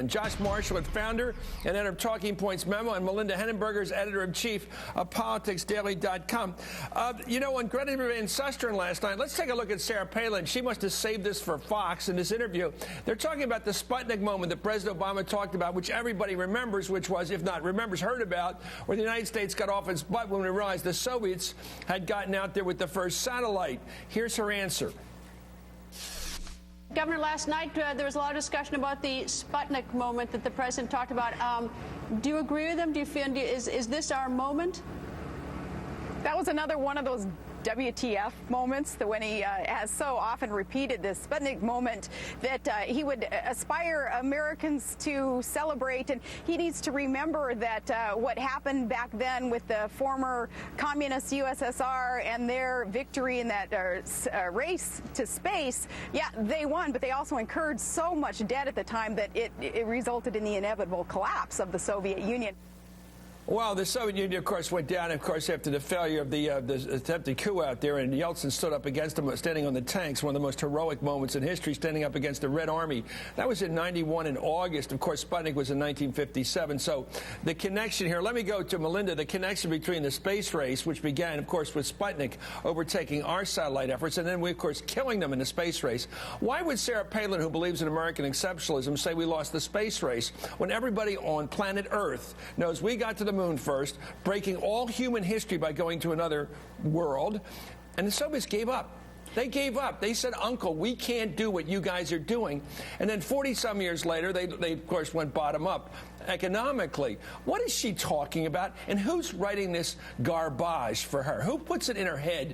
Josh Marshall, founder and editor of Talking Points Memo, and Melinda Henneberger's editor-in-chief of PoliticsDaily.com. On Greta Van Susteren last night, let's take a look at Sarah Palin. She must have saved this for Fox in this interview. They're talking about the Sputnik moment that President Obama talked about, which everybody remembers, which was, if not remembers, heard about, where the United States got off its butt when we realized the Soviets had gotten out there with the first satellite. Here's her answer. Governor, last night there was a lot of discussion about the Sputnik moment that the president talked about. Do you agree with him? Do you feel is this our moment? That was another one of those WTF moments, that when he has so often repeated this Sputnik moment that he would aspire Americans to celebrate. And he needs to remember that what happened back then with the former communist USSR and their victory in that race to space, yeah, they won, but they also incurred so much debt at the time that it resulted in the inevitable collapse of the Soviet Union. Well, the Soviet Union, of course, went down, of course, after the failure of the attempted coup out there, and Yeltsin stood up against them, standing on the tanks, one of the most heroic moments in history, standing up against the Red Army. That was in '91 in August. Of course, Sputnik was in 1957. So the connection here, let me go to Melinda, the connection between the space race, which began, of course, with Sputnik overtaking our satellite efforts, and then we, of course, killing them in the space race. Why would Sarah Palin, who believes in American exceptionalism, say we lost the space race when everybody on planet Earth knows we got to the moon first, breaking all human history by going to another world, and the Soviets gave up. They gave up. They said, Uncle, we can't do what you guys are doing. And then 40-some years later, they of course, went bottom up economically. What is she talking about? And who's writing this garbage for her? Who puts it in her head?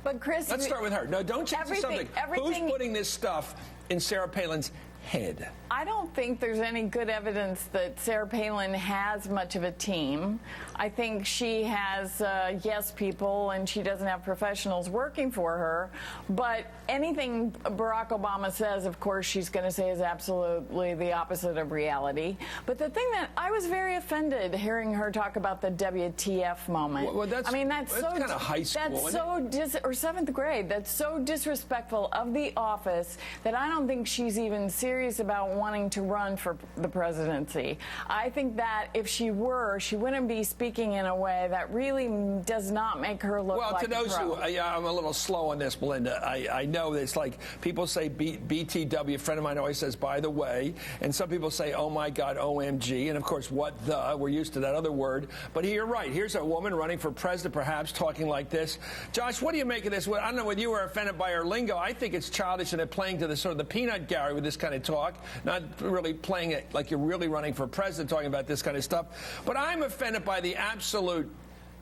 But, Chris, let's start with her. No, don't change the subject. Who's putting this stuff in Sarah Palin's head? I don't think there's any good evidence that Sarah Palin has much of a team. I think she has yes people, and she doesn't have professionals working for her. But anything Barack Obama says, of course, she's going to say is absolutely the opposite of reality. But the thing that I was very offended hearing her talk about the WTF moment. Well, that's kind of high school. That's or seventh grade. That's so disrespectful of the office that I don't think she's even serious about wanting to run for the presidency. I think that if she were, she wouldn't be speaking in a way that really does not make her look like a pro. Well, to those who, I'm a little slow on this, Melinda. I know it's like people say BTW. A friend of mine always says, by the way, and some people say, oh my God, OMG, and of course, what the? We're used to that other word. But you're right. Here's a woman running for president, perhaps, talking like this. Josh, what do you make of this? I don't know whether you were offended by her lingo. I think it's childish and they're playing to the sort of the peanut gallery with this kind of talk, not really playing it like you're really running for president, talking about this kind of stuff. But I'm offended by the absolute,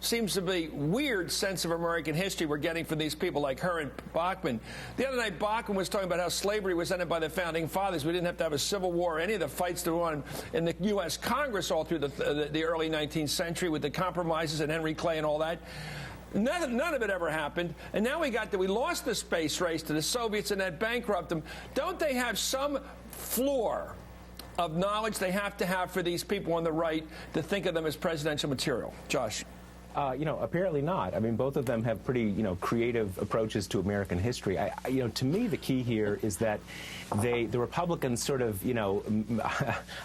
seems to be weird sense of American history we're getting from these people like her and Bachmann. The other night, Bachmann was talking about how slavery was ended by the founding fathers. We didn't have to have a civil war or any of the fights that were on in the U.S. Congress all through the early 19th century with the compromises and Henry Clay and all that. None of it ever happened. And now we lost the space race to the Soviets and that bankrupted them. Don't they have some floor of knowledge they have to have for these people on the right to think of them as presidential material? Josh. Apparently not. I mean, both of them have pretty, creative approaches to American history. To me, the key here is that the Republicans sort of, I don't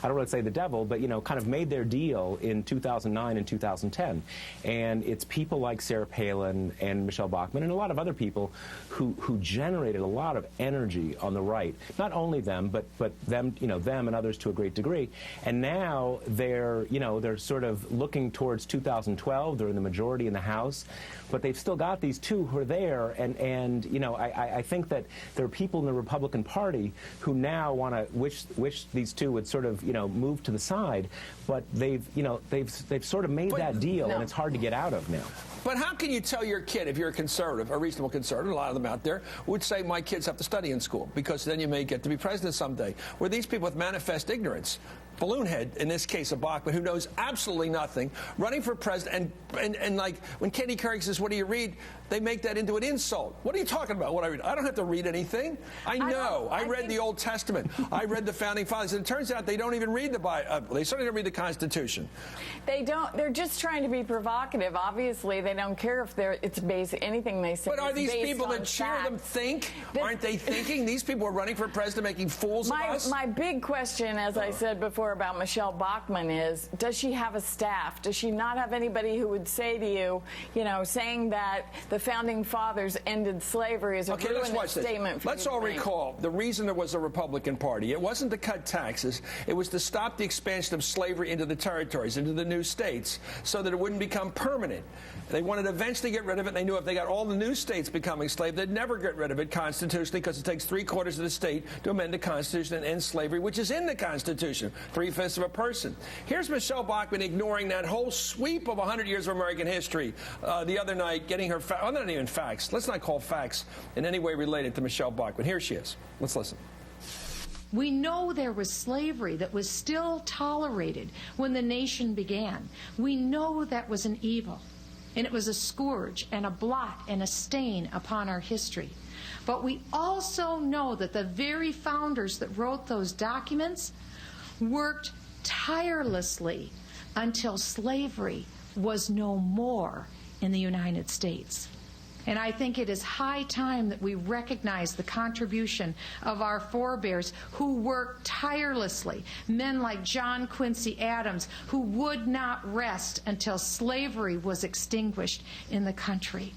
want to say the devil, but, kind of made their deal in 2009 and 2010. And it's people like Sarah Palin and Michelle Bachmann and a lot of other people who generated a lot of energy on the right. Not only them, but them, them and others to a great degree. And now they're sort of looking towards 2012. They're in the majority in the House, but they've still got these two who are there, and I think that there are people in the Republican Party who now want to wish these two would sort of move to the side, but they've sort of made that deal, and it's hard to get out of now. But how can you tell your kid, if you're a conservative, a reasonable conservative, a lot of them out there would say my kids have to study in school because then you may get to be president someday, where these people with manifest ignorance, balloonhead, in this case of Bachmann, who knows absolutely nothing, running for president, and like when Katie Couric says, what do you read? they make that into an insult. What are you talking about? What I don't have to read anything. I know. I read the Old Testament. I read the Founding Fathers. And it turns out they don't even read the Bible. They certainly don't read the Constitution. They don't. They're just trying to be provocative. Obviously, they don't care if it's based anything they say. But are these people that cheer them think? Aren't they thinking? These people are running for president, making fools of us. My big question, as I said before about Michelle Bachmann, is: does she have a staff? Does she not have anybody who would say to you, saying that the Founding Fathers ended slavery is a ruinous statement for you to Let's all make? recall the reason there was a Republican Party. It wasn't to cut taxes. It was to stop the expansion of slavery into the territories, into the new states, so that it wouldn't become permanent. They wanted to eventually get rid of it. And they knew if they got all the new states becoming slave, they'd never get rid of it constitutionally, because it takes 3/4 of the state to amend the Constitution and end slavery, which is in the Constitution, 3/5 of a person. Here's Michelle Bachmann ignoring that whole sweep of 100 years of American history the other night, getting her not even facts. Let's not call facts in any way related to Michelle Bachmann. Here she is. Let's listen. We know there was slavery that was still tolerated when the nation began. We know that was an evil, and it was a scourge and a blot and a stain upon our history. But we also know that the very founders that wrote those documents worked tirelessly until slavery was no more in the United States. And I think it is high time that we recognize the contribution of our forebears who worked tirelessly, men like John Quincy Adams, who would not rest until slavery was extinguished in the country.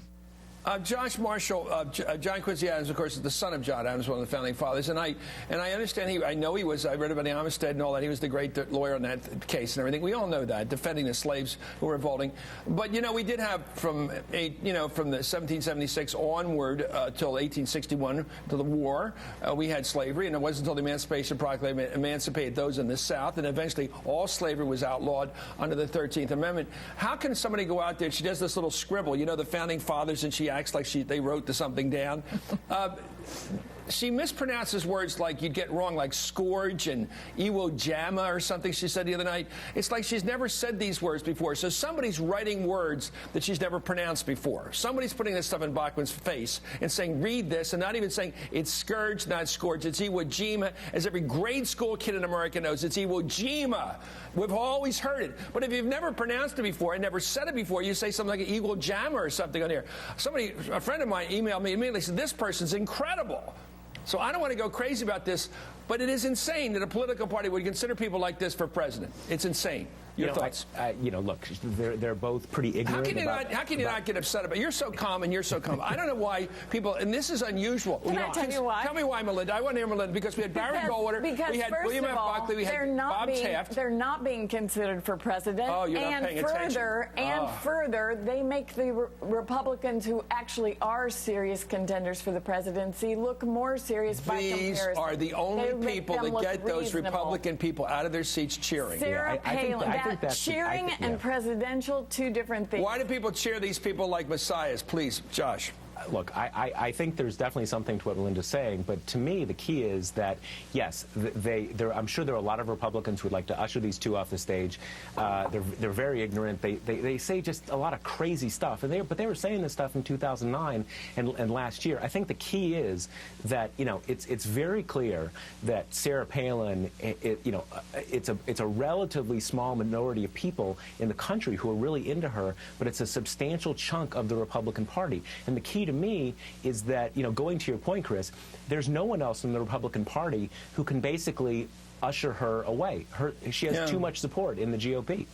Josh Marshall, John Quincy Adams, of course, is the son of John Adams, one of the Founding Fathers, and I understand I know he was. I read about the Amistad and all that. He was the great lawyer on that case and everything. We all know that, defending the slaves who were revolting. But we did have from the 1776 onward till 1861 to the war, we had slavery, and it wasn't until the Emancipation Proclamation emancipated those in the South, and eventually all slavery was outlawed under the 13th Amendment. How can somebody go out there? She does this little scribble, the Founding Fathers, and she acts like they wrote something down. She mispronounces words like you'd get wrong, like scourge and Iwo Jima or something she said the other night. It's like she's never said these words before. So somebody's writing words that she's never pronounced before. Somebody's putting this stuff in Bachmann's face and saying, read this, and not even saying it's scourge, not scourge. It's Iwo Jima. As every grade school kid in America knows, it's Iwo Jima. We've always heard it. But if you've never pronounced it before and never said it before, you say something like Iwo Jima or something on here. A friend of mine emailed me immediately and said, this person's incredible. So I don't want to go crazy about this, but it is insane that a political party would consider people like this for president. It's insane. Your thoughts? Look, they're both pretty ignorant. How can you not get upset about it? You're so calm and you're so calm. I don't know why people, and this is unusual. Can I tell you why? Tell me why, Melinda. I want to hear Melinda, because we had Barry Goldwater, we had William F. Buckley, we had Bob Taft. They're not being considered for president. Oh, you're not paying attention. Further, they make the Republicans who actually are serious contenders for the presidency look more serious by comparison. These are the only people that get those Republican people out of their seats cheering. Sarah Palin. Cheering and presidential, two different things. Why do people cheer these people like messiahs? Please, Josh. Look, I think there's definitely something to what Melinda's saying, but to me the key is that, yes, I'm sure there are a lot of Republicans who would like to usher these two off the stage. They're very ignorant. They say just a lot of crazy stuff, but they were saying this stuff in 2009 and last year. I think the key is that it's very clear that Sarah Palin, it's a relatively small minority of people in the country who are really into her, but it's a substantial chunk of the Republican Party. And the key to me is that, going to your point, Chris, there's no one else in the Republican Party who can basically usher her away. She has too much support in the GOP.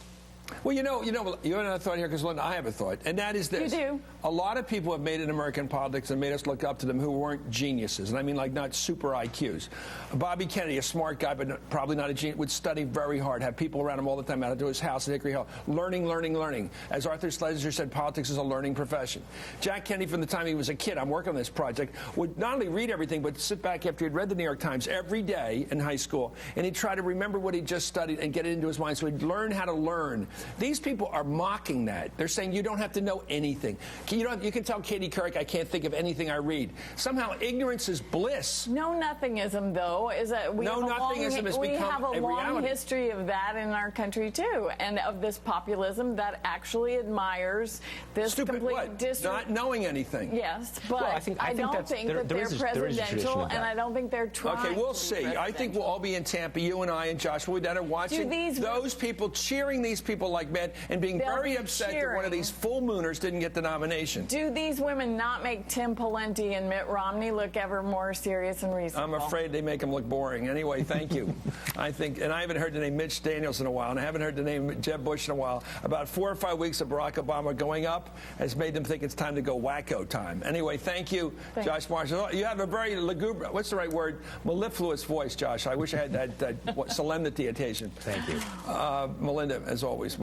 Well, you have another thought here, because, Linda, I have a thought, and that is this. You do. A lot of people have made it in American politics and made us look up to them who weren't geniuses, and I mean, like, not super IQs. Bobby Kennedy, a smart guy, but probably not a genius, would study very hard, have people around him all the time out to his house at Hickory Hill, learning. As Arthur Schlesinger said, politics is a learning profession. Jack Kennedy, from the time he was a kid, I'm working on this project, would not only read everything, but sit back after he'd read the New York Times every day in high school, and he'd try to remember what he'd just studied and get it into his mind, so he'd learn how to learn. These people are mocking that. They're saying you don't have to know anything. You can tell Katie Couric I can't think of anything I read. Somehow ignorance is bliss. No nothingism, though, is that we have a long history of that in our country too, and of this populism that actually admires this complete not knowing anything. Yes, but well, I don't think that they're presidential, and I don't think they're trying. Okay, we'll see. I think we'll all be in Tampa, you and I and Josh. We'll be down there watching those people, cheering these people like mad, and being very upset that one of these full mooners didn't get the nomination. Do these women not make Tim Pawlenty and Mitt Romney look ever more serious and reasonable? I'm afraid they make them look boring. Anyway, thank you. I haven't heard the name Mitch Daniels in a while, and I haven't heard the name Jeb Bush in a while. About 4 or 5 weeks of Barack Obama going up has made them think it's time to go wacko time. Anyway, thank you, Josh Marshall. You have a very lugubrious, what's the right word? Mellifluous voice, Josh. I wish I had that solemnity occasion. Thank you. Melinda, as always.